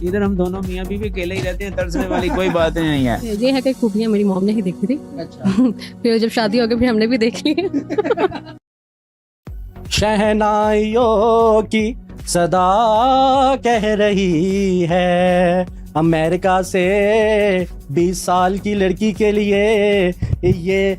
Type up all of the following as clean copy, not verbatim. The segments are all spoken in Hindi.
इधर हम दोनों मियाँ बीवी अकेले ही रहते हैं, तरसने वाली कोई बात नहीं है। ये है कि खूबियाँ मेरी मॉम ने ही देखी थी। अच्छा। फिर जब शादी हो गई फिर हमने भी देख ली। शहनाइयों की सदा कह रही है, अमेरिका से 20 साल की लड़की के लिए ये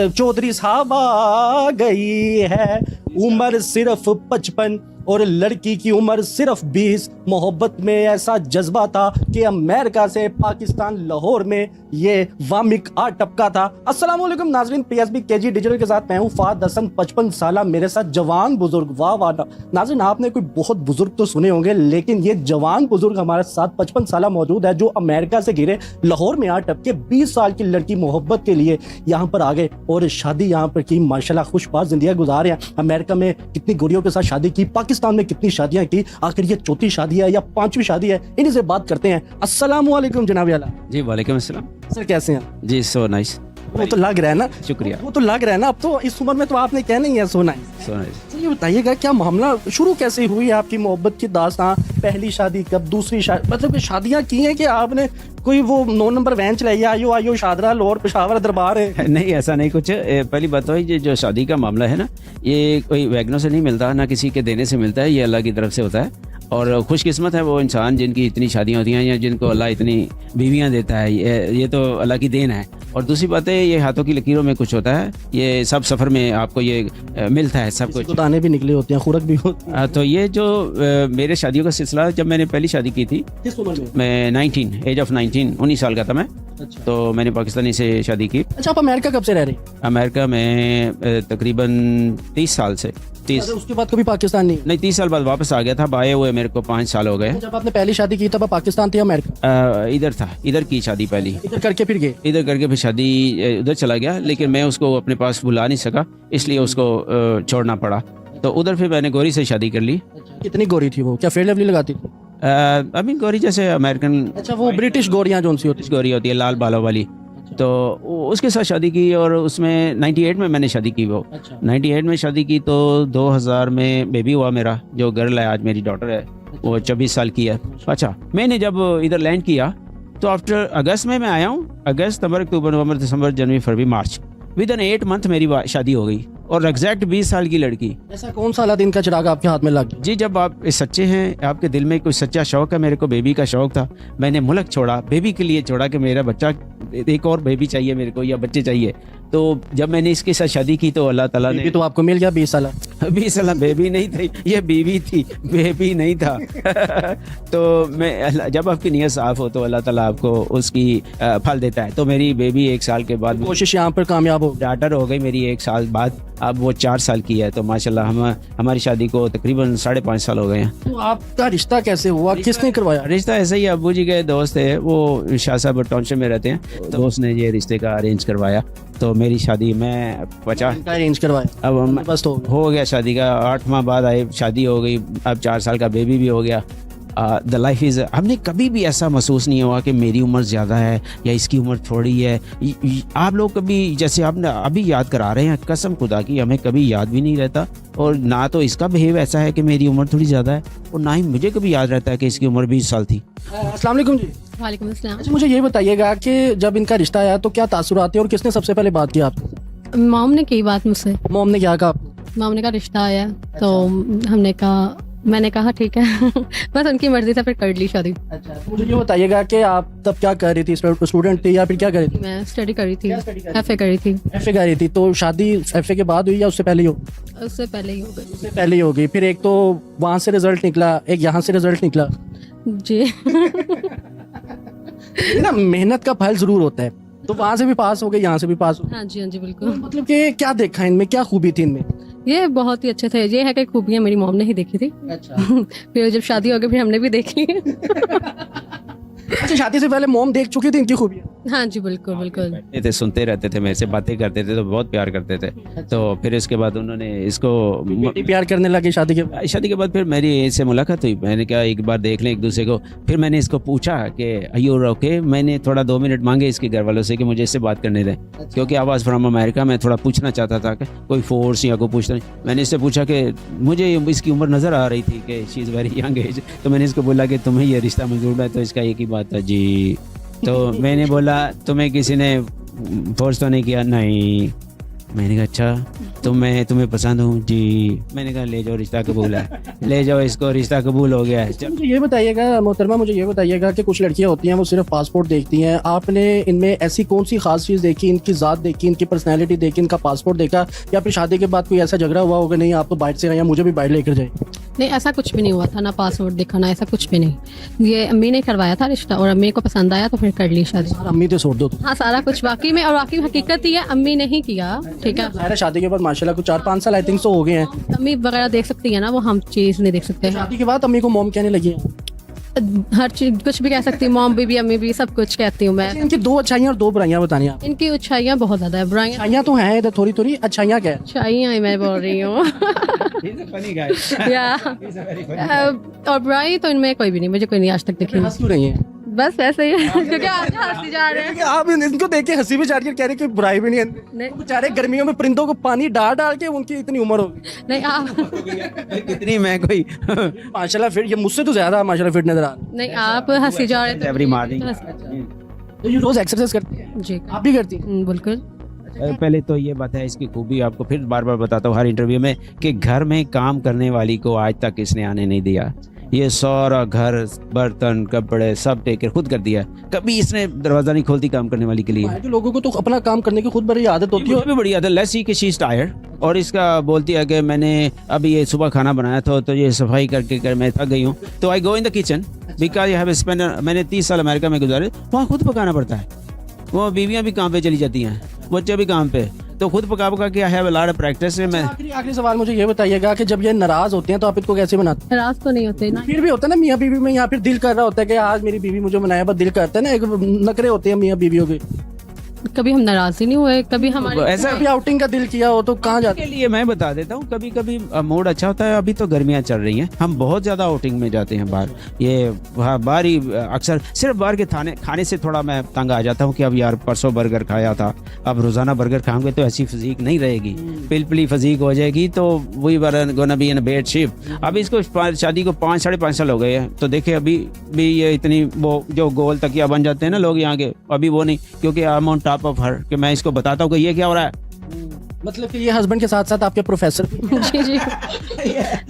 चौधरी साहब आ गई है। उम्र सिर्फ 55 और लड़की की उम्र सिर्फ 20। मोहब्बत में ऐसा जज्बा था कि अमेरिका से पाकिस्तान लाहौर में ये वामिक आ टपका था। अस्सलाम वालेकुम नाजरीन, पीएसबी केजी डिजिटल के साथ मैं हूं फाद हसन, 55 साला मेरे साथ जवान बुजुर्ग। वाह वाह नाजरीन, आपने कोई बहुत बुजुर्ग तो सुने होंगे, लेकिन ये जवान बुजुर्ग हमारे साथ 55 साला मौजूद है, जो अमेरिका से घिरे लाहौर में आ टपके 20 साल की लड़की मोहब्बत के लिए यहाँ पर आ गए और शादी यहाँ पर की। माशाल्लाह खुशबाज जिंदगी गुजार रहे हैं। अमेरिका में कितनी गोरियों के साथ शादी की, पाकिस्तान में कितनी शादियां की, आखिर ये चौथी शादी है या 5वीं शादी है, इन्हीं से बात करते हैं। अस्सलाम वालेकुम जनाब आला। जी वालेकुम अस्सलाम। सर कैसे हैं? जी सो नाइस। वो तो लग रहा है ना, शुक्रिया। वो तो लग रहा है ना, अब तो इस उम्र में तो आपने कहना ही है सोना है। So nice. सर ये बताइएगा, क्या मामला शुरू कैसे हुई है आपकी मोहब्बत की दास्तां? पहली शादी कब, दूसरी शादी, मतलब कि शादियां की हैं कि आपने कोई वो 9 नंबर वैन चलाई, आयो आयो शादरा लाहौर पेशावर दरबार है? नहीं ऐसा नहीं कुछ। पहली बात तो ये जो शादी का मामला है ना, ये कोई वैगनों से नहीं मिलता, ना किसी के देने से मिलता है, ये अल्लाह की तरफ से होता है। और खुशकिस्मत है वो इंसान जिनकी इतनी शादियां होती हैं या जिनको अल्लाह इतनी बीवियां देता है, ये तो अल्लाह की देन है। और दूसरी बात है, ये हाथों की लकीरों में कुछ होता है, ये सब सफ़र में आपको ये मिलता है सब कुछ। दाने भी निकले होते हैं, खुरक भी होती है। तो ये जो मेरे शादियों का सिलसिला, जब मैंने पहली शादी की थी किस उम्र में? मैं 19 साल का था मैं। अच्छा। तो मैंने पाकिस्तानी से शादी की। अच्छा, आप अमेरिका कब से रह रहे हैं? अमेरिका में तकरीबन 30 साल से। अरे उसके बाद कभी पाकिस्तान नहीं? 30 साल बाद वापस आ गया था। आए हुए मेरे को 5 साल हो गए। जब आपने पहली शादी की तब आप पाकिस्तान थे या अमेरिका? इधर था, इधर की शादी पहली। इधर करके फिर गए? इधर करके फिर शादी उधर चला गया, लेकिन मैं उसको अपने पास बुला नहीं सका, इसलिए उसको छोड़ना पड़ा। तो उधर फिर मैंने गोरी से शादी कर ली। कितनी गोरी थी वो? क्या फेयर लवली लगाती थी? अभी गोरी जैसे अमेरिकन। अच्छा, वो ब्रिटिश गोरियां जो सी होती गोरी होती है, लाल बालों वाली। तो उसके साथ शादी की और उसमें 98 में मैंने शादी की। वो 98 में शादी की तो 2000 में बेबी हुआ मेरा, जो गर्ल है आज मेरी डॉटर है, वो 24 साल की है। अच्छा, मैंने जब इधर लैंड किया तो आफ्टर अगस्त में मैं आया हूँ। अगस्त, सितंबर, अक्टूबर, नवंबर, दिसंबर, जनवरी, फरवरी, मार्च, विद इन 8 मंथ मेरी शादी हो गई और एग्जैक्ट 20 साल की लड़की। ऐसा कौन सा दिन का चिराग आपके हाथ में लग गया? जी, जब आप सच्चे हैं, आपके दिल में कोई सच्चा शौक है। मेरे को बेबी का शौक था, मैंने मुल्क छोड़ा, बेबी के लिए छोड़ा कि मेरा बच्चा, एक और बेबी चाहिए मेरे को या बच्चे चाहिए। तो जब मैंने इसके साथ शादी की तो अल्लाह ताला ने, तो आपको मिल गया 20 साल? 20 साल बेबी नहीं थी, ये बीवी थी, बेबी नहीं था। तो मैं, जब आपकी नीयत साफ हो तो अल्लाह ताला आपको उसकी फल देता है। तो मेरी बेबी 1 साल के बाद, कोशिश यहाँ पर कामयाब हो, डॉटर हो गई मेरी 1 साल बाद। अब वो 4 साल की है। तो माशाल्लाह हमारी शादी को तकरीबन 5.5 साल हो गए हैं। तो आपका रिश्ता कैसे हुआ, किसने करवाया? रिश्ता ऐसे ही, अब्बू जी के दोस्त है, वो शाह साहब टाउनशिप में रहते हैं, तो दोस्त ने ये रिश्ते का अरेंज करवाया। तो मेरी शादी मैं 50 अरेंज करवाया? अब बस तो हो गया शादी का, 8 माह बाद आए, शादी हो गई। अब 4 साल का बेबी भी हो गया। द लाइफ इज़, हमने कभी भी ऐसा महसूस नहीं हुआ कि मेरी उम्र ज़्यादा है या इसकी उम्र थोड़ी है। आप लोग कभी, जैसे आपने अभी याद करा रहे हैं, कसम खुदा की हमें कभी याद भी नहीं रहता। और ना तो इसका बिहेव ऐसा है कि मेरी उम्र थोड़ी ज़्यादा है, और ना ही मुझे कभी याद रहता है कि इसकी उम्र 20 साल थी। अस्सलाम वालेकुम जी। वालेकुम अस्सलाम। अच्छा, मुझे ये बताइएगा कि जब इनका रिश्ता आया तो क्या तासुरात थे और किसने सबसे पहले बात की आपसे? मॉम ने की बात मुझसे। मॉम ने क्या कहा? मॉम ने कहा रिश्ता आया, तो हमने कहा, मैंने कहा ठीक है। बस उनकी मर्जी था, फिर कर ली शादी। अच्छा, मुझे ये बताइएगा कि आप तब क्या कर रही थी? स्टूडेंट थी या फिर क्या कर रही थी? मैं स्टडी करी थी, क्या study कर रही एफए करी थी। एफए कर रही थी। तो शादी एफए के बाद हुई या उससे पहले ही हो? उससे पहले ही हो गई। उससे पहले ही हो गई। फिर एक तो वहाँ से रिजल्ट निकला, एक यहाँ से रिजल्ट निकला। जी। ना, मेहनत का फल जरूर होता है। तो वहाँ से भी पास हो गए, यहाँ से भी पास हो गए। हाँ जी, हाँ जी, बिल्कुल। मतलब कि क्या देखा इनमें, क्या खूबी थी इनमें? ये बहुत ही अच्छे थे। ये है कि खूबियाँ मेरी मॉम ने ही देखी थी। अच्छा। फिर जब शादी हो गई फिर हमने भी देख ली। अच्छा, शादी से पहले मोम देख चुकी थी इनकी खूबियाँ? हाँ जी, बिल्कुल बिल्कुल। ये थे, सुनते रहते थे, मेरे से बातें करते थे, तो बहुत प्यार करते थे। तो फिर इसके बाद उन्होंने इसको बेटी प्यार करने लगी शादी के बाद? शादी के बाद फिर मेरी इससे मुलाकात हुई। मैंने कहा एक बार देख लें एक दूसरे को। फिर मैंने इसको पूछा कि आर ओके। मैंने थोड़ा 2 मिनट मांगे इसके घर वालों से कि मुझे इससे बात करने दें, क्योंकि आवाज़ फ्रॉम अमेरिका मैं थोड़ा पूछना चाहता था कि कोई फोर्स या कोई पूछता नहीं। मैंने इससे पूछा कि मुझे इसकी उम्र नज़र आ रही थी कि she is very young age. तो मैंने इसको बोला कि तुम्हें ये रिश्ता मंजूर है? तो इसका एक ही बात था, जी। तो मैंने बोला तुम्हें किसी ने फोर्स तो नहीं किया? नहीं। मैंने कहा अच्छा, तो मैं तुम्हें पसंद हूँ? जी। मैंने कहा ले जाओ, रिश्ता कबूल है, ले जाओ इसको, रिश्ता कबूल हो गया है। मुझे ये बताइएगा मोहतरमा, मुझे ये बताइएगा कि कुछ लड़कियां होती हैं वो सिर्फ पासपोर्ट देखती हैं, आपने इनमें ऐसी कौन सी खास चीज़ देखी, इनकी ज़ात देखी, इनकी पर्सनैलिटी देखी, इनका पासपोर्ट देखा, या फिर शादी के बाद कोई ऐसा झगड़ा हुआ होगा नहीं आप तो बाइट से आए, मुझे भी बाइट लेकर जाए? नहीं, ऐसा कुछ भी नहीं हुआ था, ना पासपोर्ट देखा ना ऐसा कुछ भी नहीं। ये अम्मी ने करवाया था रिश्ता और अम्मी को पसंद आया तो फिर कर ली शादी। अम्मी तो छोड़ दो। हाँ, सारा कुछ वाकई में, और वाकई हकीकत ही है, अम्मी ने ही किया। ठीक है, ज़ाहिर है शादी के बाद माशाल्लाह कुछ 4-5 साल आई थिंक तो हो गए हैं, अम्मी वगैरह देख सकती है ना, वो हम चीज़ नहीं देख सकते। शादी के बाद अम्मी को मोम कहने लगी हैं? हर चीज कुछ भी कह सकती हूँ, मॉम भी अम्मी भी, सब कुछ कहती हूँ मैं। इनकी 2 अच्छाइयाँ और 2 बुराइयाँ बतानी आप। इनकी अच्छाइयाँ बहुत ज्यादा है, बुराइयाँ अच्छाइयाँ तो हैं इधर थोड़ी थोड़ी, अच्छाइयाँ क्या है? अच्छाइयाँ ही मैं बोल रही हूँ। या और बुराई तो इनमें कोई भी नहीं, मुझे कोई नहीं आज तक दिखी। हंस क्यों रही हैं? बस वैसे ही क्योंकि आज हंसी जा रहे हैं। आप इनको देख के हंसी भी जा रही है, कह रहे कि बुराई भी नहीं है। नहीं, बेचारे गर्मियों में परिंदों को पानी डाल डाल के उनकी इतनी उम्र होगी। नहीं आप कितनी मैं कोई माशाल्लाह फिर ये मुझसे तो ज्यादा माशाल्लाह फिट नजर आ रहा नहीं, आप हंसी जा रहे थे एवरी मॉर्निंग। है। तो ये रोज एक्सरसाइज करती है? जी, आप भी करती हैं? बिल्कुल। पहले तो ये बात है इसकी खूबी, आपको फिर बार बार बताता हूँ हर इंटरव्यू में, कि घर में काम करने वाली को आज तक इसने आने नहीं दिया। ये सारा घर, बर्तन, कपड़े सब टेक केयर खुद कर दिया। कभी इसने दरवाजा नहीं खोलती काम करने वाली के लिए। जो लोगों को तो अपना काम करने की खुद बड़ी आदत होती है। भी बड़ी आदत, लेट्स सी कि शी इज टायर्ड, और इसका बोलती है कि मैंने अभी ये सुबह खाना बनाया था तो ये सफाई करके मैं थक गई हूँ, तो I go in the kitchen because I have spend, मैंने 30 साल अमेरिका में गुजारे, वहाँ खुद पकाना पड़ता है। वो बीवियाँ भी काम पे चली जाती हैं, बच्चे भी काम पे, तो खुद पका के I have a lot of practice. मैं आखिरी सवाल मुझे ये बताइएगा कि जब ये नाराज होते हैं तो आप इनको कैसे बनाते हैं? नाराज तो नहीं होते ना, फिर भी होता है ना मियाँ बीवी में, यहाँ फिर दिल कर रहा होता है कि आज मेरी बीवी मुझे बनाया, बस दिल करता है ना, एक नखरे होते हैं मियाँ बीवियों के। कभी हम नाराज ही नहीं हुए, कभी हमारे ऐसा कभी आउटिंग का दिल किया हो तो कहाँ जाते के लिए मैं बता देता हूँ, कभी कभी मूड अच्छा होता है। अभी तो गर्मियाँ चल रही हैं, हम बहुत ज़्यादा आउटिंग में जाते हैं बाहर। ये वहाँ बाहर ही अक्सर, सिर्फ बाहर के खाने से थोड़ा मैं तंग आ जाता हूँ कि अब यार परसों बर्गर खाया था, अब रोज़ाना बर्गर खाएंगे तो ऐसी फिजीक नहीं रहेगी, पिलपिली फिजीक हो जाएगी, तो वही gonna be in bed ship. अब इसको शादी को 5-5.5 साल हो गए हैं, तो देखिए अभी भी ये इतनी वो जो गोल तकिया बन जाते हैं ना लोग यहाँ के, अभी वो नहीं, क्योंकि I am on top of her, कि मैं इसको बताता हूँ कि ये क्या हो रहा है। मतलब कि ये हस्बैंड के साथ साथ आपके प्रोफेसर। जी जी,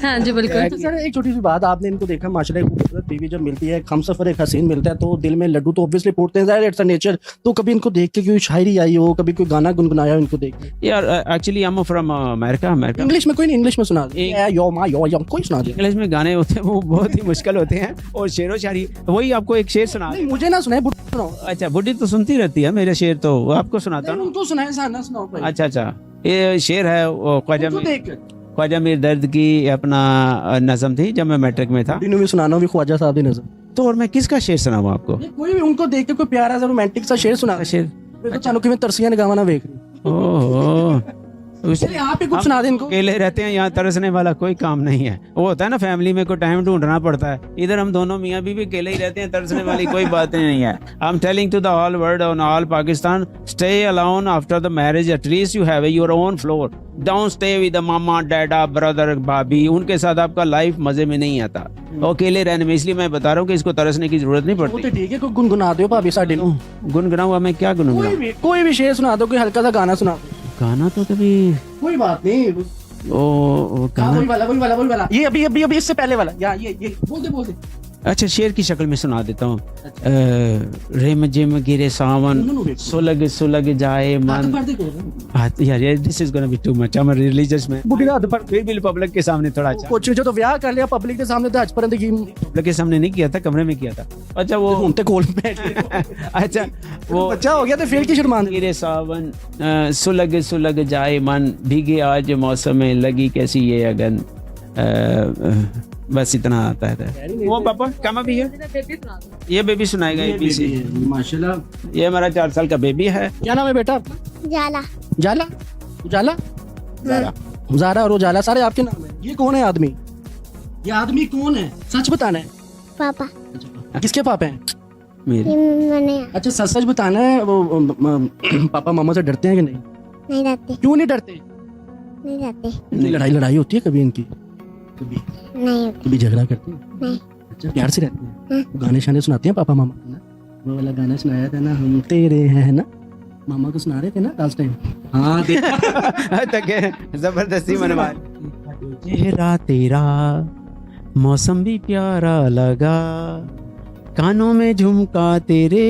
हाँ जी बिल्कुल। तो सर एक छोटी सी बात, आपने इनको देखा माशाल्लाह, एक खूबसूरत बीवी जब मिलती है, हमसफर एक हसीन मिलता है तो दिल में लड्डू तो ऑब्वियसली फूटते हैं, ज़ाहिर इट्स अ नेचर। तो कभी इनको देख के कोई शायरी आई हो, कभी कोई गाना गुनगुनाया हो इनको देख के? यार actually I am from America. English में कोई नहीं, इंग्लिश में सुना दे, यो मा यो यो कोई सुना दे। इंग्लिश में गाने होते हैं वो बहुत ही मुश्किल होते हैं, और शेर व शायरी वही आपको एक शेर सुना। नहीं मुझे ना सुनाए, बुढ़ी सुनाओ। अच्छा, बुढ़ी तो सुनती रहती है मेरे शेर, तो वो आपको सुनाता हूँ। उनको सुनाए, साना सुनाओ भाई। अच्छा, ये शेर है वो उनको देख के। ख्वाजा मीर दर्द की अपना नज़म थी जब मैं मैट्रिक में था, भी सुनाना भी ख्वाजा साहब की नज़म। तो और मैं किसका शेर सुनाऊँ आपको? कोई भी उनको देख के कोई प्यारा सा रोमांटिक सा शेर सुना। शेर चालू कि तरसियां निगावां वेख रही। ओह, चलिए आप ही कुछ सुना दें इनको। अकेले रहते हैं यहाँ, तरसने वाला कोई काम नहीं है। वो होता है ना फैमिली में कोई टाइम ढूंढना पड़ता है, इधर हम दोनों मियाँ बीवी अकेले ही रहते हैं, तरसने वाली कोई बात नहीं है। I am telling to the all world on all Pakistan, stay alone after the marriage, at least you have your own floor, don't stay with mama dada brother bhabhi, उनके साथ आपका लाइफ मजे में नहीं आता अकेले रहने में। इसलिए मैं बता रहा हूँ कि इसको तरसने की जरूरत नहीं पड़ती। तो ठीक है, कोई गुनगुना दो भाभी साडी नूं। गुनगुनाऊंगा मैं, क्या गुनगुनाऊं? कोई भी शेर सुना दो, कोई हल्का सा गाना सुना दो। गाना तो कभी, कोई बात नहीं, ओ गाना, वही वाला ये अभी इससे पहले वाला, या ये बोल दे। अच्छा, शेर की शक्ल में सुना देता हूँ। रिम जिम गिरे सावन, सुलग जाए मन। यार this is gonna be too much, I'm a religious man। बुढ़ी रात पर फिर भी पब्लिक के सामने थोड़ा अच्छा, कुछ जो तो ब्याह कर लिया पब्लिक के सामने, तो हज पर पब्लिक के सामने नहीं किया था, कमरे में किया था। अच्छा वो घूमते कोल में अच्छा वो बच्चा हो गया तो फिर की शर्मान। गिरे सावन, सुलग जाए मन, भीगे आज मौसम में, लगी कैसी ये अगन, बस इतना आता है। वो पापा काम भी है, ये बेबी सुनाएगा ABC। माशाल्लाह। ये हमारा 4 साल का बेबी है। क्या नाम है बेटा? जाला। जाला। उजाला। ज़ारा और उजाला सारे आपके नाम है। ये कौन है आदमी? ये आदमी कौन है? सच बताना है। पापा। किसके पापा हैं? मेरे मैंने अच्छा सच सच बताना है। वो पापा मामा से डरते हैं कि नहीं? नहीं रहते। क्यों नहीं डरते? नहीं रहते। इनकी लड़ाई होती है कभी इनकी? कभी नहीं। कभी झगड़ा करते हैं? नहीं। अच्छा प्यार से रहते हैं? गाने शाने सुनाते हैं पापा मामा को ना? वो वाला गाना सुनाया था ना, हम तेरे हैं ना, मामा को सुना रहे थे ना लास्ट टाइम। हाँ तक जबरदस्ती मनवा। चेहरा तेरा मौसम भी प्यारा लगा, कानों में झुमका तेरे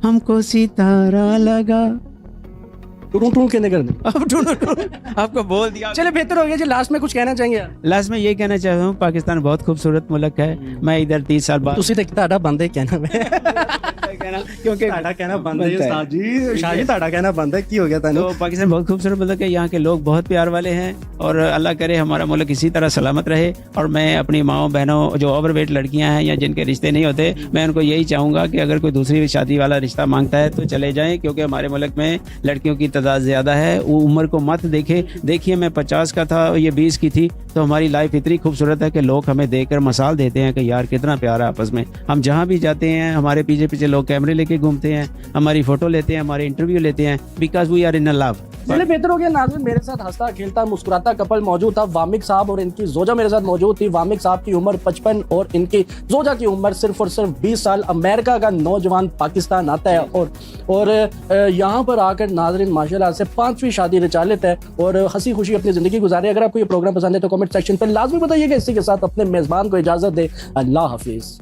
हमको सितारा लगा। टूं कहने करने। अब आपको बोल दिया। चले बेहतर हो गया जी। लास्ट में कुछ कहना चाहेंगे? लास्ट में ये कहना चाहता हूँ, पाकिस्तान बहुत खूबसूरत मुल्क है। मैं इधर 30 साल बाद ਤੁਸੀਂ ਤੇ ਤੁਹਾਡਾ ਬੰਦ ਹੈ ਕਹਿਣਾ ਮੈਂ क्योंकि ਤੁਹਾਡਾ ਕਹਿਣਾ ਬੰਦ ਹੈ ਉਸਤਾਦ ਜੀ। ਸ਼ਾਹ ਜੀ ਤੁਹਾਡਾ ਕਹਿਣਾ ਬੰਦ है ਕੀ हो गया ਤੁਹਾਨੂੰ? तो पाकिस्तान बहुत खूबसूरत मुल्क है, यहाँ के लोग बहुत प्यार वाले हैं और अल्लाह करे हमारा मुल्क इसी तरह सलामत रहे। और मैं अपनी माओ बहनों जो ओवरवेट लड़कियां हैं या जिनके रिश्ते नहीं होते, मैं उनको यही चाहूँगा कि अगर कोई दूसरी शादी वाला रिश्ता मांगता है तो चले जाएं, क्योंकि हमारे मुल्क में लड़कियों की तादाद ज़्यादा है। वो उम्र को मत देखे। देखिए मैं 50 का था, ये 20 की थी, तो हमारी लाइफ इतनी खूबसूरत है कि लोग हमें देखकर मिसाल देते हैं कि यार कितना प्यार है आपस में। हम जहाँ भी जाते हैं हमारे पीछे पीछे लोग कैमरे लेके घूमते हैं, हमारी फोटो लेते हैं, हमारे इंटरव्यू लेते हैं, because we are in a love. चलिए बेहतर हो गया नाज़रीन। मेरे साथ हंसता खेलता मुस्कुराता कपल मौजूद था, वामिक साहब और इनकी जोजा मेरे साथ मौजूद थी। वामिक साहब की उम्र 55 और इनकी जोजा की उम्र सिर्फ और सिर्फ 20 साल। अमेरिका का नौजवान पाकिस्तान आता है और यहाँ पर आकर नाज़रीन माशाल्लाह से 5वीं शादी रचा लेता है और हंसी खुशी अपनी ज़िंदगी गुजारे। अगर आपको ये प्रोग्राम पसंद है तो कमेंट सेक्शन पर लाजमी बताइएगा। इसी के साथ अपने मेज़बान को इजाज़त दे। अल्लाह हाफिज़।